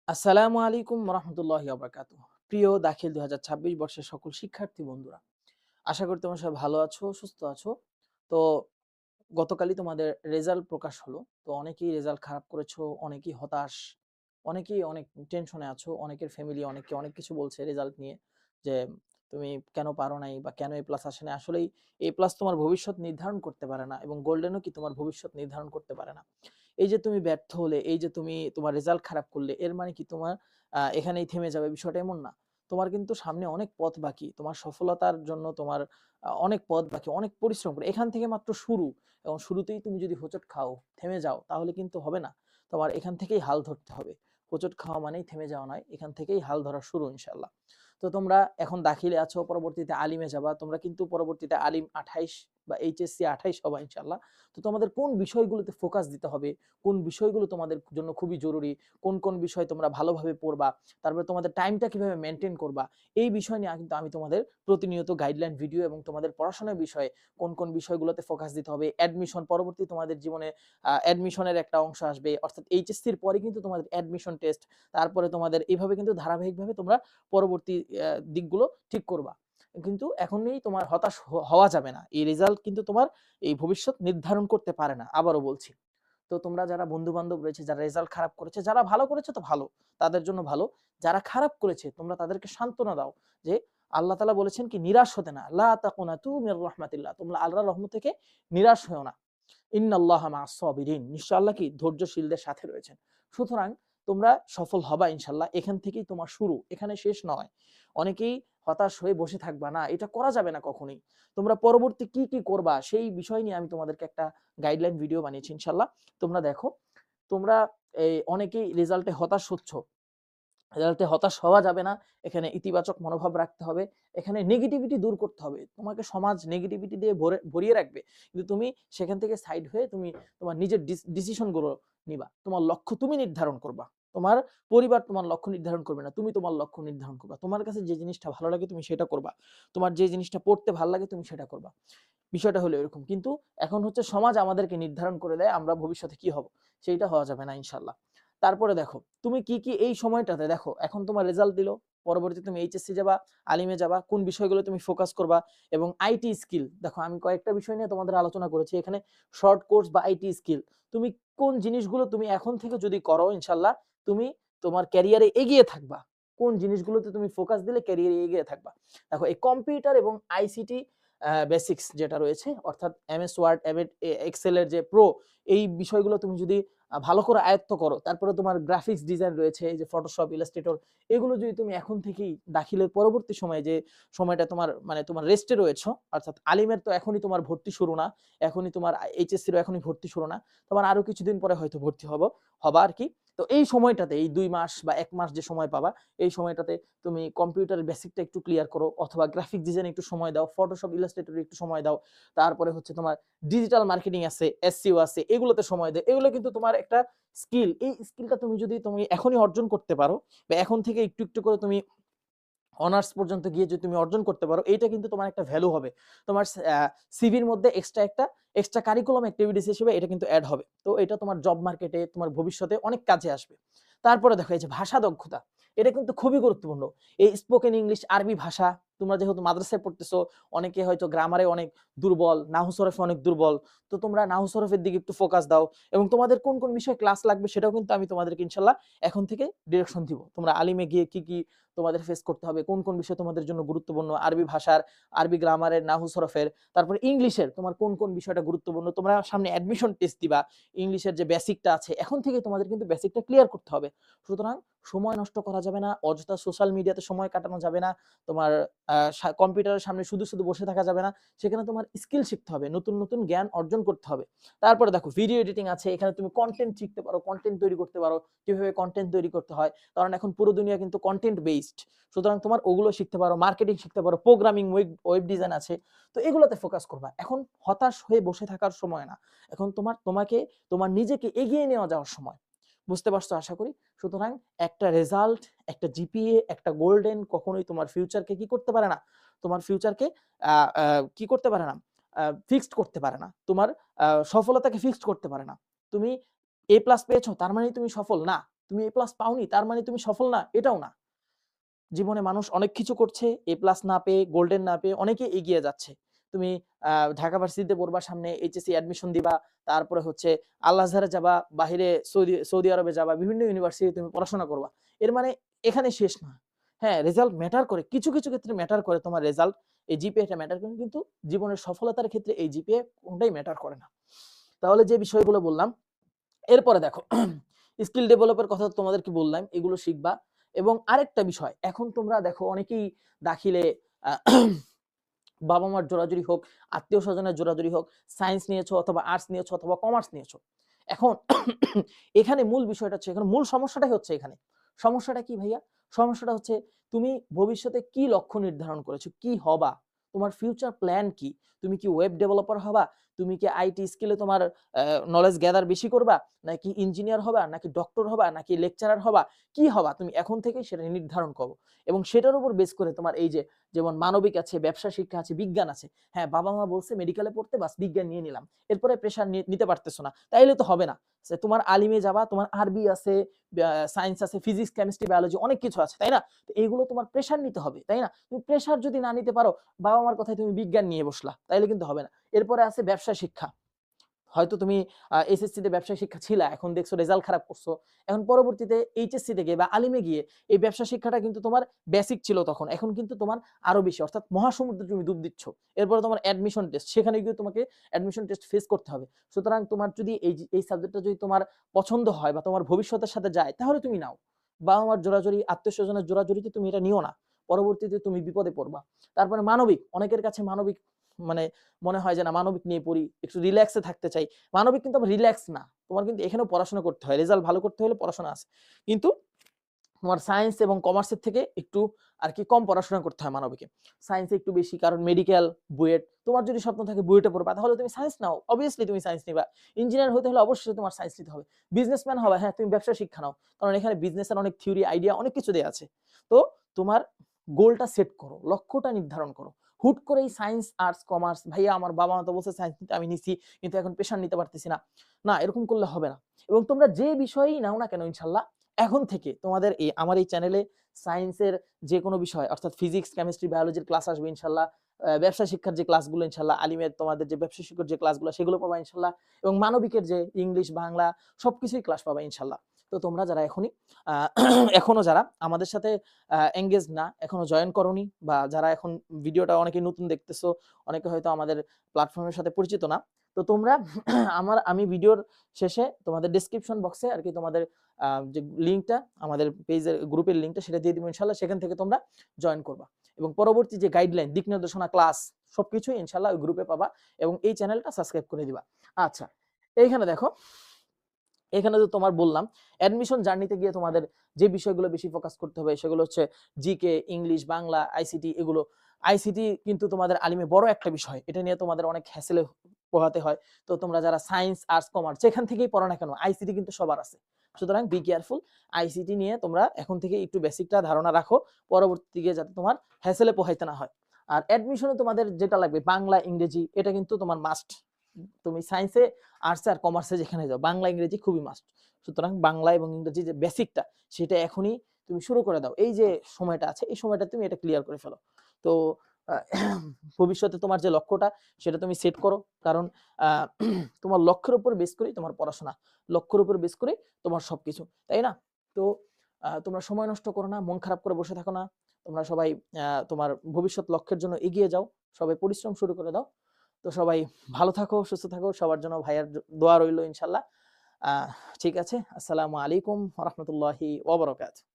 আসসালামু আলাইকুম রহমতুল্লাহি ওয়া বারাকাতুহু। প্রিয় দাখিল ২০২৬ বর্ষের সকল শিক্ষার্থী বন্ধুরা, আশা করি তোমরা সবাই ভালো আছো, সুস্থ আছো। তো গতকালই তোমাদের রেজাল্ট প্রকাশ হলো। তো অনেকেই রেজাল্ট খারাপ করেছো, অনেকেই হতাশ, অনেকেই অনেক টেনশনে আছো। অনেকের ফ্যামিলি অনেককে অনেক কিছু বলছে রেজাল্ট নিয়ে যে, "তুমি কেন পারো নাই বা কেন এ প্লাস আসে নাই?" আসলেই এ প্লাস তোমার ভবিষ্যৎ নির্ধারণ করতে পারে না এবং গোল্ডেনও কি তোমার ভবিষ্যৎ নির্ধারণ করতে পারে না। এই যে তুমি ব্যর্থ হলে, এই যে তুমি তোমার রেজাল্ট খারাপ করলে, এর মানে কি তোমার এখানেই থেমে যাবে বিষয়টা এমন না। তোমার কিন্তু সামনে অনেক পথ বাকি। তোমার সফলতার জন্য তোমার অনেক পথ বাকি, অনেক পরিশ্রম করে। এখান থেকে মাত্র শুরু এবং শুরুতেই তুমি যদি হোঁচট খাও, থেমে যাও তাহলে কিন্তু হবে না। তোমার এখান থেকেই হাল ধরতে হবে। হোঁচট খাওয়া মানেই থেমে যাওয়া নয়। এখান থেকেই হাল ধরা শুরু ইনশাআল্লাহ। তো তোমরা এখন দাখিলে আছো, পরবর্তীতে আলিমে যাবা। তোমরা কিন্তু পরবর্তীতে আলিম ২৮ বা এইচএসসি ২৮ হবা ইনশাআল্লাহ। তো তোমাদের কোন বিষয়গুলোতে ফোকাস দিতে হবে, কোন বিষয়গুলো তোমাদের জন্য খুবই জরুরি, কোন কোন বিষয় তোমরা ভালোভাবে পড়বা, তারপরে তোমাদের টাইমটা কিভাবে মেনটেন করবা, এই বিষয় নিয়ে কিন্তু আমি তোমাদের প্রতিনিয়ত গাইডলাইন ভিডিও এবং তোমাদের পড়াশোনার বিষয়ে কোন কোন বিষয়গুলোতে ফোকাস দিতে হবে, অ্যাডমিশন পরবর্তী তোমাদের জীবনে অ্যাডমিশনের একটা অংশ আসবে, অর্থাৎ এইচএসসির পরে কিন্তু তোমাদের অ্যাডমিশন টেস্ট, তারপরে তোমাদের এইভাবে কিন্তু ধারাবাহিকভাবে তোমরা পরবর্তী দিকগুলো ঠিক করবা। কিন্তু এখনই তোমার হতাশ হওয়া যাবে না। এই রেজাল্ট কিন্তু তোমার এই ভবিষ্যৎ নির্ধারণ করতে পারে না। আবারও বলছি। তো তোমরা যারা বন্ধু-বান্ধব রয়েছে, যারা রেজাল্ট খারাপ করেছে, যারা ভালো করেছে তো ভালো, তাদের জন্য ভালো। যারা খারাপ করেছে তোমরা তাদেরকে সান্ত্বনা দাও যে আল্লাহ তাআলা বলেছেন কি নিরাশ হতে না। লা তাকুনাতু মির রাহমাতিল্লাহ। তোমরা আল্লাহর রহমত থেকে নিরাশ হয়ো না। ইন্নাল্লাহা মা'আস সাবিরিন। নিশ্চয় আল্লাহ কি ধৈর্যশীলদের সাথে রয়েছেন। সুতরাং তোমরা সফল হবা ইনশাআল্লাহ। এখান থেকেই তোমার শুরু, এখানে শেষ নয়। অনেকেই হতাশ হয়ে বসে থাকবা না, এটা করা যাবে না কখনোই। তোমরা পরবর্তী কি কি করবা সেই বিষয় নিয়ে আমি তোমাদেরকে একটা গাইডলাইন ভিডিও বানিয়েছি ইনশাআল্লাহ। তোমরা দেখো। তোমরা অনেকেই রেজাল্টে হতাশ হচ্ছ। রেজাল্টে হতাশ হওয়া যাবে না। এখানে ইতিবাচক মনোভাব রাখতে হবে। এখানে নেগেটিভিটি দূর করতে হবে। তোমাকে সমাজ নেগেটিভিটি দিয়ে ভরিয়ে রাখবে। কিন্তু তুমি সেখান থেকে সাইড হয়ে তুমি তোমার নিজের ডিসিশন গুলো নিবা। তোমার লক্ষ্য তুমি নির্ধারণ করবা। তোমার পরিবার তোমার লক্ষ্য নির্ধারণ করবে না। তুমি তোমার লক্ষ্য নির্ধারণ করবা। তোমার কাছে যে জিনিসটা ভালো লাগে তুমি সেটা করবা। তোমার যে জিনিসটা পড়তে ভালো লাগে তুমি সেটা করবা। বিষয়টা হলো এরকম। কিন্তু এখন হচ্ছে সমাজ আমাদেরকে নির্ধারণ করে দেয় আমরা ভবিষ্যতে কি হব। সেইটা হওয়া যাবে না ইনশাআল্লাহ। তারপরে দেখো, তুমি কি, কি এই সময়টাতে দেখো, এখন তোমার রেজাল্ট দিল, পরবর্তীতে তুমি এইচএসসি যাবা, আলিমে যাবা, কোন বিষয়গুলো তুমি ফোকাস করবা এবং আইটি স্কিল। দেখো আমি কয়েকটা বিষয় নিয়ে তোমাদের আলোচনা করেছি। এখানে শর্ট কোর্স বা আইটি স্কিল। তুমি কোন জিনিসগুলো তুমি এখন থেকে যদি করো ইনশাআল্লাহ, তুমি তোমার ক্যারিয়ারে এগিয়ে থাকবা। কোন জিনিসগুলোতে তুমি ফোকাস দিলে ক্যারিয়ারে এগিয়ে থাকবা। দেখো এই কম্পিউটার এবং আইসিটি বেসিক্স যেটা রয়েছে, অর্থাৎ এমএস ওয়ার্ড, এক্সেল এর যে প্রো, এই বিষয়গুলো তুমি যদি ভালো করে আয়ত্ত করো, তারপরে তোমার গ্রাফিক্স ডিজাইন রয়েছে, এই যে ফটোশপ, ইলাস্ট্রেটর, এগুলো যদি তুমি এখন থেকেই দাখিলের পরবর্তী সময়ে যে সময়টা তোমার মানে তোমার রেস্টে রয়েছো, অর্থাৎ আলিমের তো এখনই তোমার ভর্তি শুরু না, এখনই তোমার এইচএসসিরও এখনই ভর্তি শুরু না, তোমার আরো কিছুদিন পরে হয়তো ভর্তি হবা আর কি। তো এই সময়টাতে এই ২ মাস বা ১ মাস যে সময় পাবা, এই সময়টাতে তুমি কম্পিউটারের বেসিকটা একটু ক্লিয়ার করো, অথবা গ্রাফিক ডিজাইন একটু সময় দাও, ফটোশপ, ইলাস্ট্রেটর একটু সময় দাও। তারপরে হচ্ছে তোমার ডিজিটাল মার্কেটিং আছে, এসইও আছে, এগুলোতে সময় দাও। এগুলো কিন্তু তোমার একটা স্কিল। এই স্কিলটা তুমি যদি তুমি এখনই অর্জন করতে পারো বা এখন থেকে একটু, একটু করে তুমি অনার্স পর্যন্ত গিয়ে যদি তুমি অর্জন করতে পারো, এইটা কিন্তু তোমার একটা ভ্যালু হবে। তোমার সিভির মধ্যে এক্সট্রা কারিকুলাম অ্যাক্টিভিটিস হিসেবে এটা কিন্তু এড হবে। তো এটা তোমার জব মার্কেটে, তোমার ভবিষ্যতে অনেক কাজে আসবে। তারপরে দেখো এই যে ভাষা দক্ষতা, এটা কিন্তু খুবই গুরুত্বপূর্ণ। এই স্পোকেন ইংলিশ, আরবি ভাষা, তোমরা যেহেতু মাদ্রাসায় পড়তেছো, অনেকে হয়তো গ্রামারে অনেক দুর্বল, নাহু সরফে অনেক দুর্বল। তো তোমরা নাহু সরফের দিকে একটু ফোকাস দাও এবং তোমাদের কোন, কোন বিষয়ে ক্লাস লাগবে সেটাও কিন্তু আমি তোমাদেরকে ইনশাআল্লাহ এখন থেকে ডিরেকশন দিব। তোমরা আলিমে গিয়ে কি, কি তোমাদের ফেস করতে হবে, কোন কোন বিষয় তোমাদের জন্য গুরুত্বপূর্ণ, আরবি ভাষার, আরবি গ্রামারের, নাহু সরফের, তারপর ইংলিশের তোমার কোন কোন বিষয়টা গুরুত্বপূর্ণ। তোমরা সামনে অ্যাডমিশন টেস্ট দিবা, ইংলিশের যে বেসিকটা আছে এখন থেকে তোমাদের কিন্তু বেসিকটা ক্লিয়ার করতে হবে। সুতরাং সময় নষ্ট করা যাবে না, অযথা সোশ্যাল মিডিয়াতে সময় কাটানো যাবে না, তোমার কম্পিউটারের সামনে শুধু শুধু বসে থাকা যাবে না। সেখানে তোমার স্কিল শিখতে হবে, নতুন নতুন জ্ঞান অর্জন করতে হবে। তারপরে দেখো ভিডিও এডিটিং আছে, এখানে তুমি কন্টেন্ট শিখতে পারো, কন্টেন্ট তৈরি করতে পারো, কিভাবে কন্টেন্ট তৈরি করতে হয়, কারণ এখন পুরো দুনিয়া কিন্তু কন্টেন্ট বেসড। সুতরাং তোমার ওগুলো শিখতে পারো, মার্কেটিং শিখতে পারো, প্রোগ্রামিং, ওয়েব ডিজাইন আছে। তো এগুলোতে ফোকাস করবা। এখন হতাশ হয়ে বসে থাকার সময় না। এখন তোমাকে তোমার নিজেকে এগিয়ে নিয়ে যাওয়ার সময়। বুঝতে পারছো আশা করি। সুতরাং একটা রেজাল্ট, একটা জিপিএ, একটা গোল্ডেন কখনোই তোমার ফিউচারকে কি করতে পারে না? তোমার ফিউচারকে আ আ কি করতে পারে না? ফিক্সড করতে পারে না। তোমার সফলতাকে ফিক্সড করতে পারে না। তুমি এ প্লাস পেয়েছো তার মানেই তুমি সফল না। তুমি এ প্লাস পাওনি তার মানে তুমি সফল না, এটাও না। জীবনে মানুষ অনেক কিছু করছে, এ প্লাস না পেয়ে, গোল্ডেন না পেয়ে অনেকে এগিয়ে যাচ্ছে। তুমি ঢাকা ভার্সিটিতে পড়বা, সামনে এইচএসসি অ্যাডমিশন দিবা, তারপরে হচ্ছে আল আজহারে যাবা, বাহিরে সৌদি আরবে যাবা, বিভিন্ন ইউনিভার্সিটি তুমি পড়াশোনা করবা। এর মানে এখানে শেষ না। হ্যাঁ, রেজাল্ট ম্যাটার করে, কিছু কিছু ক্ষেত্রে ম্যাটার করে তোমার রেজাল্ট, এই জিপিএটা ম্যাটার করে, কিন্তু জীবনের সফলতার ক্ষেত্রে এই জিপিএ কোনটাই ম্যাটার করে না। তাহলে যে বিষয়গুলো বললাম, এরপরে দেখো স্কিল ডেভেলপের কথা তোমাদেরকে বললাম, এগুলো শিখবা। এবং আরেকটা বিষয়, এখন তোমরা দেখো অনেকেই দাখিলে বাবা মার জোরাজুরি হোক, আত্মীয় স্বজনের জোরাজুরি হোক, সায়েন্স নিয়েছো অথবা আর্টস নিয়েছো অথবা কমার্স নিয়েছো। এখন এখানে মূল বিষয়টা হচ্ছে, এখানে মূল সমস্যাটাই হচ্ছে, এখানে সমস্যাটা কি ভাইয়া? সমস্যাটা হচ্ছে তুমি ভবিষ্যতে কি লক্ষ্য নির্ধারণ করেছো, কি হবা, তোমার ফিউচার প্ল্যান কি? তুমি কি ওয়েব ডেভেলপার হবা? তুমি কি আইটি স্কিলে তোমার নলেজ গ্যাদার বেশি করবা, নাকি ইঞ্জিনিয়ার হবা, নাকি ডক্টর হবা, নাকি লেকচারার হবা? কি হবা তুমি এখন থেকেই সেটা নির্ধারণ করো। এবং সেটার উপর বেস করে তোমার এই যে, যেমন মানবিক আছে, ব্যবসা শিক্ষা আছে, বিজ্ঞান আছে। হ্যাঁ, বাবা মা বলছে মেডিকেলে পড়তে, বাস বিজ্ঞান নিয়ে নিলাম, এরপরে প্রেশার নিতে পারতেছো না, তাইলে তো হবে না। তোমার আলিমে যাবা, তোমার আরবি আছে, সায়েন্স আছে, ফিজিক্স কেমিস্ট্রি বায়োলজি অনেক কিছু আছে, তাই না? তো এইগুলো তোমার প্রেশার নিতে হবে, তাই না? তুমি প্রেশার যদি না নিতে পারো, বাবা মার কথায় তুমি বিজ্ঞান নিয়ে বসলা, তাইলে কিন্তু হবে না। এরপরে আছে ব্যবসা শিক্ষা। হয়তো তুমি এসএসসি তে ব্যবসায় শিক্ষা ছিলা, এখন দেখছো রেজাল্ট খারাপ করছো, এখন পরবর্তীতে এইচএসসি থেকে বা আলিমে গিয়ে এই ব্যবসা শিক্ষাটা কিন্তু তোমার বেসিক ছিল তখন, এখন কিন্তু তোমার আরো বেশি, অর্থাৎ মহাসমুদ্রে তুমি ডুব দিচ্ছ। এরপরে তোমার অ্যাডমিশন টেস্ট, সেখানে গিয়ে তোমাকে অ্যাডমিশন টেস্ট ফেস করতে হবে। সুতরাং তোমার যদি এই সাবজেক্টটা যদি তোমার পছন্দ হয় বা তোমার ভবিষ্যতের সাথে যায়, তাহলে তুমি নাও। বাবা মার জোরাজুরি, আত্মীয় স্বজনের জোরাজুরিতে তুমি এটা নিও না, পরবর্তীতে তুমি বিপদে পড়বা। তারপরে মানবিক, অনেকের কাছে মানবিক মানে মনে হয় যে না, মানবিক নিয়ে পড়ি, একটু রিল্যাক্সে থাকতে চাই। মানবিক কিন্তু আবার রিল্যাক্স না, তোমার কিন্তু এখানেও পড়াশোনা করতে হয়, রেজাল্ট ভালো করতে হলে পড়াশোনা আছে। কিন্তু তোমার সায়েন্স এবং কমার্সের থেকে একটু আর কি কম পড়াশোনা করতে হয় মানবিকে, সায়েন্সে একটু বেশি, কারণ মেডিকেল, বুয়েট, তোমার যদি স্বপ্ন থাকে বুয়েটে পড়বা, তাহলে তুমি সায়েন্স নাও, অবভিয়াসলি তুমি সায়েন্স নিবা। ইঞ্জিনিয়ার হতে হলে অবশ্যই তোমার সায়েন্স নিতে হবে। বিজনেসম্যান হবে, হ্যাঁ তুমি ব্যবসা শিক্ষা নাও, কারণ এখানে বিজনেসের অনেক থিওরি, আইডিয়া, অনেক কিছু দেয়া আছে। তো তোমার গোলটা সেট করো, লক্ষ্যটা নির্ধারণ করো। হুট করেই সায়েন্স, আর্টস, কমার্স, ভাইয়া আমার বাবা মা তো বলছে সায়েন্স নিতে, আমি নিছি, কিন্তু এখন প্রেশার নিতে পারতেছি না, না এরকম করলে হবে না। এবং তোমরা যে বিষয়ই নাও না কেন, ইনশাল্লাহ এখন থেকে তোমাদের আমার এই চ্যানেলে সায়েন্সের যে কোনো বিষয়, অর্থাৎ ফিজিক্স, কেমিস্ট্রি, বায়োলজির ক্লাস আসবে ইনশাল্লাহ। ব্যবসা শিক্ষার যে ক্লাসগুলো ইনশাল্লাহ, আলিমের তোমাদের যে ব্যবসা শিক্ষার যে ক্লাসগুলো, সেগুলো পাবা ইনশাল্লাহ। এবং মানবিকের যে ইংলিশ, বাংলা সবকিছুই ক্লাস পাবা ইনশাল্লাহ। তো তোমরা যারা এখনো যারা আমাদের সাথে এঙ্গেজ না, এখনো জয়েন করোনি, বা যারা এখন ভিডিওটা অনেকে নতুন দেখতেছো, অনেকে হয়তো আমাদের প্ল্যাটফর্মের সাথে পরিচিত না, তো তোমরা আমি ভিডিওর শেষে তোমাদের ডেসক্রিপশন বক্সে আর কি তোমাদের যে লিঙ্কটা, আমাদের পেজের গ্রুপের লিঙ্কটা, সেটা দিয়ে দিব ইনশাল্লাহ, সেখান থেকে তোমরা জয়েন করবা। এবং পরবর্তী যে গাইডলাইন, দিক নির্দেশনা, ক্লাস সবকিছুই ইনশাল্লাহ ওই গ্রুপে পাবা, এবং এই চ্যানেলটা সাবস্ক্রাইব করে দিবা। আচ্ছা, এইখানে দেখো, এখানে তো তোমার বললাম অ্যাডমিশন জার্নিতে গিয়ে তোমাদের যে বিষয়গুলো বেশি ফোকাস করতে হবে, সেগুলো হচ্ছে জিকে, ইংলিশ, বাংলা, আইসিটি, এগুলো। আইসিটি কিন্তু তোমাদের আলিমে বড় একটা বিষয়, এটা নিয়ে তোমাদের অনেক হ্যাসেলে পোহাতে হয়। তো তোমরা যারা সায়েন্স, আর্টস, কমার্স যেখান থেকেই পড়ো না কেন, আইসিটি কিন্তু সবার আছে। সুতরাং বি কেয়ারফুল, আইসিটি নিয়ে তোমরা এখন থেকে একটু বেসিকটা ধারণা রাখো, পরবর্তীতে যাতে তোমার হ্যাসেলে পোহাইতে না হয়। আর অ্যাডমিশনে তোমাদের যেটা লাগবে, বাংলা, ইংরেজি, এটা কিন্তু তোমার মাস্ট। তুমি সায়েন্সে, আর্টসে আর কমার্সে যেখানে যাও, বাংলা, ইংরেজি খুবই মাস্ট। সুতরাং বাংলা এবং ইংরেজি যে বেসিকটা, সেটা এখনই তুমি শুরু করে দাও। এই যে সময়টা আছে, এই সময়টা তুমি এটা ক্লিয়ার করে ফেলো। তো ভবিষ্যতে তোমার যে লক্ষ্যটা, সেটা তুমি সেট করো, কারণ তোমার লক্ষ্যের উপর বেস করেই তোমার পড়াশোনা, লক্ষ্যের উপর বেস করেই তোমার সবকিছু, তাই না? তো তোমরা সময় নষ্ট করো না, মন খারাপ করে বসে থাকো না, তোমরা সবাই তোমার ভবিষ্যৎ লক্ষ্যের জন্য এগিয়ে যাও, সবাই পরিশ্রম শুরু করে দাও। তো সবাই ভালো থাকো, সুস্থ থাকো, সবার জন্য ভাইয়ার দোয়া রইল ইনশাল্লাহ। ঠিক আছে, আসসালামু আলাইকুম ওয়া রাহমাতুল্লাহি ওয়া বারাকাতুহু।